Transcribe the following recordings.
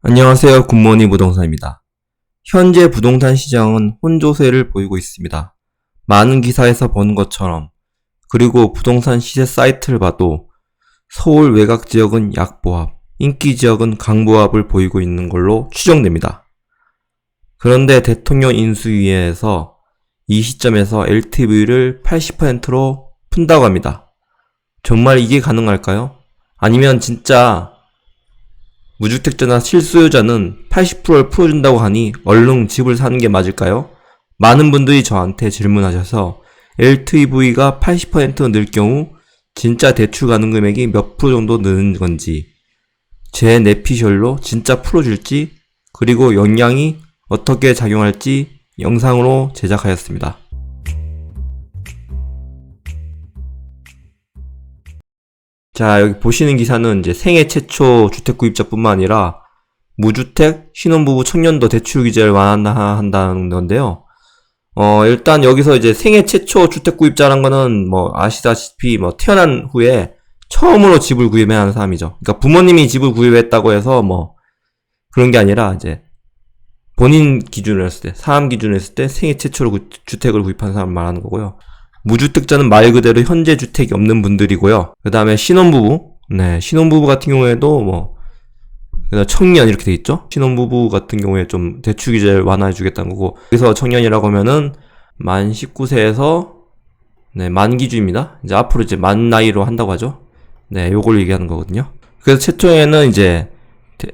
안녕하세요. 굿모닝 부동산입니다. 현재 부동산 시장은 혼조세를 보이고 있습니다. 많은 기사에서 본 것처럼, 그리고 부동산 시세 사이트를 봐도 서울 외곽 지역은 약보합, 인기 지역은 강보합을 보이고 있는 걸로 추정됩니다. 그런데 대통령 인수위에서 이 시점에서 LTV를 80%로 푼다고 합니다. 정말 이게 가능할까요? 아니면 진짜 무주택자나 실수요자는 80%를 풀어준다고 하니 얼른 집을 사는 게 맞을까요? 많은 분들이 저한테 질문하셔서 LTV가 80% 늘 경우 진짜 대출 가능 금액이 몇 프로 정도 느는 건지, 제 내피셜로 진짜 풀어줄지, 그리고 영향이 어떻게 작용할지 영상으로 제작하였습니다. 자, 여기 보시는 기사는 이제 생애 최초 주택 구입자뿐만 아니라 무주택, 신혼부부, 청년도 대출 규제를 완화한다는 건데요. 일단 여기서 이제 생애 최초 주택 구입자란 거는 아시다시피 태어난 후에 처음으로 집을 구입해야 하는 사람이죠. 그러니까 부모님이 집을 구입했다고 해서 그런 게 아니라 이제 본인 기준으로 했을 때, 사람 기준으로 했을 때 생애 최초로 주택을 구입한 사람 말하는 거고요. 무주택자는 말 그대로 현재 주택이 없는 분들이고요. 그 다음에 신혼부부, 신혼부부 같은 경우에도 그다음 청년 이렇게 돼 있죠. 신혼부부 같은 경우에 좀 대출 규제를 완화해 주겠다는 거고, 그래서 청년이라고 하면은 만 19세에서 만 기준입니다. 이제 앞으로 이제 만 나이로 한다고 하죠. 요걸 얘기하는 거거든요. 그래서 최초에는 이제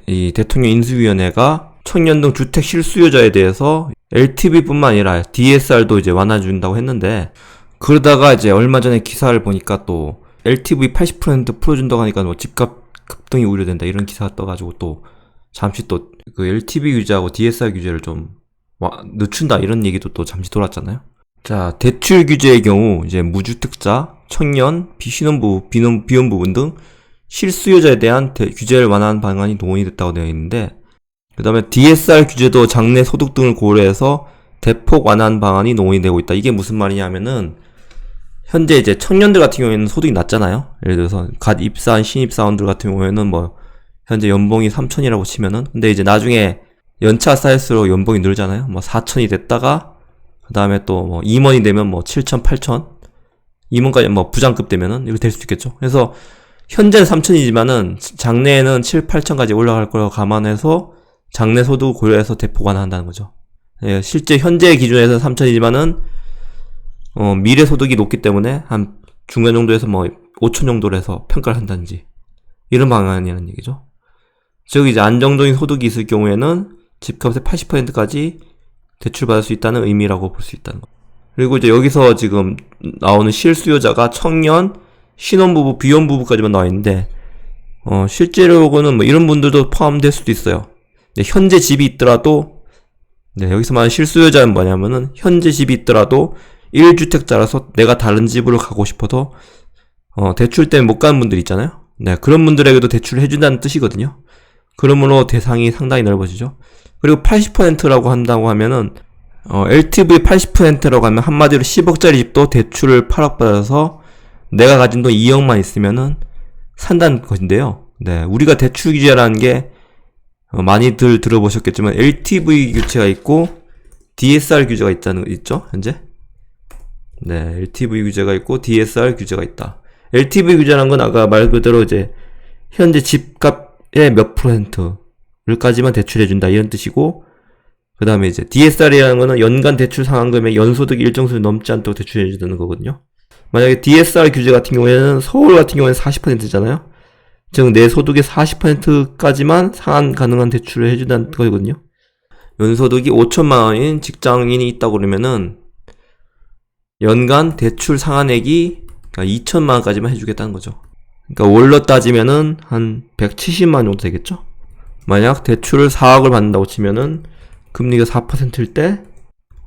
이 대통령 인수위원회가 청년 등 주택 실수요자에 대해서 LTV뿐만 아니라 DSR도 이제 완화해 준다고 했는데, 그러다가 이제 얼마 전에 기사를 보니까 또 LTV 80% 풀어준다고 하니까 집값 급등이 우려된다 이런 기사가 떠가지고 또 잠시 또 그 LTV 규제하고 DSR 규제를 좀 늦춘다 이런 얘기도 또 잠시 돌았잖아요. 자, 대출 규제의 경우 이제 무주택자, 청년, 신혼부부, 비혼부분 등 실수요자에 대한 규제를 완화한 방안이 동원이 됐다고 되어 있는데, 그 다음에 DSR 규제도 장래 소득 등을 고려해서 대폭 완화한 방안이 논의 되고 있다. 이게 무슨 말이냐 하면은, 현재 이제 청년들 같은 경우에는 소득이 낮잖아요. 예를 들어서 갓 입사한 신입사원들 같은 경우에는 현재 연봉이 3천이라고 치면은, 근데 이제 나중에 연차 쌓일수록 연봉이 늘잖아요. 4천이 됐다가 그 다음에 또 임원이 되면 7천, 8천, 임원까지 부장급 되면은 이렇게 될 수도 있겠죠. 그래서 현재는 3천이지만은 장래에는 7, 8천까지 올라갈 걸 감안해서 장래 소득을 고려해서 대폭 완화한다는 거죠. 예, 실제 현재 기준에서 3천이지만은 미래 소득이 높기 때문에 한 중간 정도에서 5천 정도로 해서 평가를 한다든지 이런 방안이라는 얘기죠. 즉 이제 안정적인 소득이 있을 경우에는 집값의 80%까지 대출받을 수 있다는 의미라고 볼 수 있다는 거. 그리고 이제 여기서 지금 나오는 실수요자가 청년, 신혼부부, 비혼부부까지만 나와 있는데, 실제로는 이런 분들도 포함될 수도 있어요. 현재 집이 있더라도, 여기서 말하는 실수요자는 뭐냐면은 현재 집이 있더라도 1주택자라서 내가 다른 집으로 가고 싶어서 대출 때문에 못 가는 분들 있잖아요. 그런 분들에게도 대출을 해준다는 뜻이거든요. 그러므로 대상이 상당히 넓어지죠. 그리고 80%라고 한다고 하면은 LTV 80%라고 하면 한마디로 10억짜리 집도 대출을 8억 받아서 내가 가진 돈 2억만 있으면은 산다는 것인데요. 우리가 대출 규제라는 게 많이들 들어보셨겠지만 LTV 규제가 있고 DSR 규제가 있죠, 현재. LTV 규제가 있고 DSR 규제가 있다. LTV 규제라는 건 아까 말 그대로 이제 현재 집값의 몇 %를까지만 대출해준다 이런 뜻이고, 그 다음에 이제 DSR이라는 거는 연간 대출 상환금액 연소득이 일정 수를 넘지 않도록 대출해주는 거거든요. 만약에 DSR 규제 같은 경우에는 서울 같은 경우에는 40%잖아요. 즉 내 소득의 40%까지만 상환 가능한 대출을 해준다는 거거든요. 연소득이 5천만 원인 직장인이 있다고 그러면은 연간 대출 상환액이 2천만 원까지만 해주겠다는 거죠. 그러니까 월로 따지면은 한 170만 원 정도 되겠죠. 만약 대출을 4억을 받는다고 치면은 금리가 4%일 때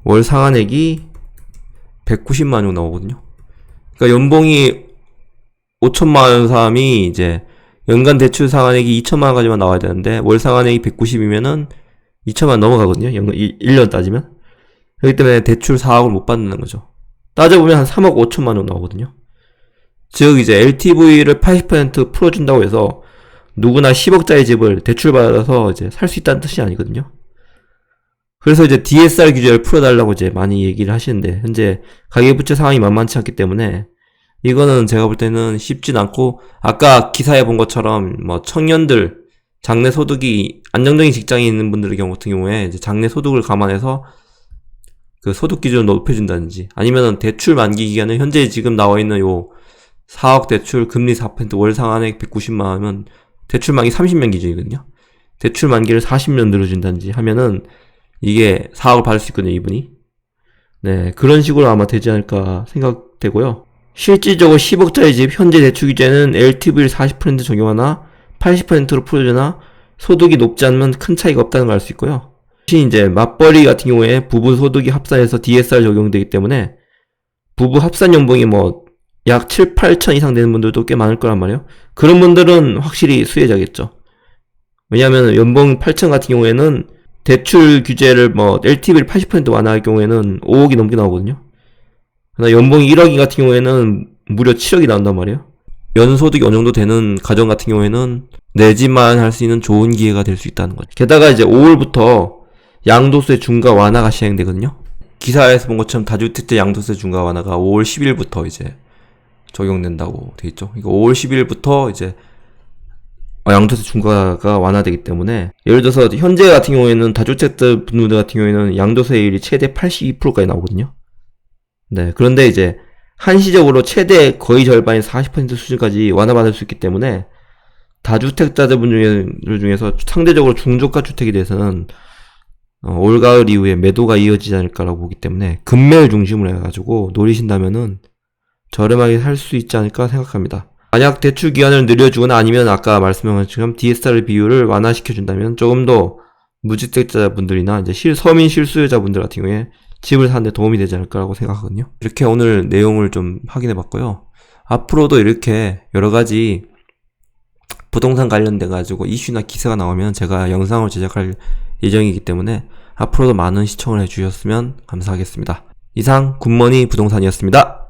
월 상환액이 190만 원 정도 나오거든요. 그러니까 연봉이 5천만 원 사람이 이제 연간 대출 상환액이 2천만 원까지만 나와야 되는데 월 상환액이 190이면은 2천만 원 넘어가거든요. 1년 따지면. 그렇기 때문에 대출 4억을 못 받는 거죠. 따져보면 한 3억 5천만 원 나오거든요. 즉 이제 LTV를 80% 풀어준다고 해서 누구나 10억짜리 집을 대출받아서 이제 살 수 있다는 뜻이 아니거든요. 그래서 이제 DSR 규제를 풀어달라고 이제 많이 얘기를 하시는데, 현재 가계부채 상황이 만만치 않기 때문에, 이거는 제가 볼 때는 쉽진 않고, 아까 기사에 본 것처럼, 뭐, 청년들, 장래 소득이 안정적인 직장에 있는 분들의 경우 같은 경우에, 이제 장래 소득을 감안해서, 그 소득 기준을 높여준다든지, 아니면은 대출 만기 기간은 현재 지금 나와 있는 요 4억 대출 금리 4% 월 상한액 190만 원이면 대출 만기 30년 기준이거든요. 대출 만기를 40년 늘어준다든지 하면은 이게 4억을 받을 수 있거든요, 이분이. 네, 그런 식으로 아마 되지 않을까 생각되고요. 실질적으로 10억짜리 집 현재 대출 규제는 LTV를 40% 적용하나 80%로 풀어주나 소득이 높지 않으면 큰 차이가 없다는 걸 알 수 있고요. 대신 이제 맞벌이 같은 경우에 부부 소득이 합산해서 DSR 적용되기 때문에 부부 합산 연봉이 뭐 약 7, 8천 이상 되는 분들도 꽤 많을 거란 말이에요. 그런 분들은 확실히 수혜자겠죠. 왜냐하면 연봉 8천 같은 경우에는 대출 규제를 뭐 LTV를 80% 완화할 경우에는 5억이 넘게 나오거든요. 그러나 연봉이 1억인 같은 경우에는 무려 7억이 나온단 말이에요. 연소득이 어느 정도 되는 가정 같은 경우에는 내 집만 할 수 있는 좋은 기회가 될 수 있다는 거죠. 게다가 이제 5월부터 양도세 중과 완화가 시행되거든요. 기사에서 본 것처럼 다주택자 양도세 중과 완화가 5월 10일부터 이제 적용된다고 돼 있죠. 이거 5월 10일부터 이제 양도세 중과가 완화되기 때문에, 예를 들어서 현재 같은 경우에는 다주택자 분들 같은 경우에는 양도세율이 최대 82%까지 나오거든요. 네, 그런데 이제 한시적으로 최대 거의 절반인 40% 수준까지 완화받을 수 있기 때문에 다주택자들 중에서 상대적으로 중저가 주택에 대해서는 올가을 이후에 매도가 이어지지 않을까라고 보기 때문에 급매를 중심으로 해가지고 노리신다면은 저렴하게 살 수 있지 않을까 생각합니다. 만약 대출 기간을 늘려주거나 아니면 아까 말씀한 것처럼 DSR 비율을 완화시켜준다면 조금 더 무주택자분들이나 이제 서민 실수요자분들 같은 경우에 집을 사는데 도움이 되지 않을까라고 생각하거든요. 이렇게 오늘 내용을 좀 확인해봤고요. 앞으로도 이렇게 여러가지 부동산 관련돼가지고 이슈나 기사가 나오면 제가 영상을 제작할 예정이기 때문에 앞으로도 많은 시청을 해주셨으면 감사하겠습니다. 이상 굿머니 부동산이었습니다.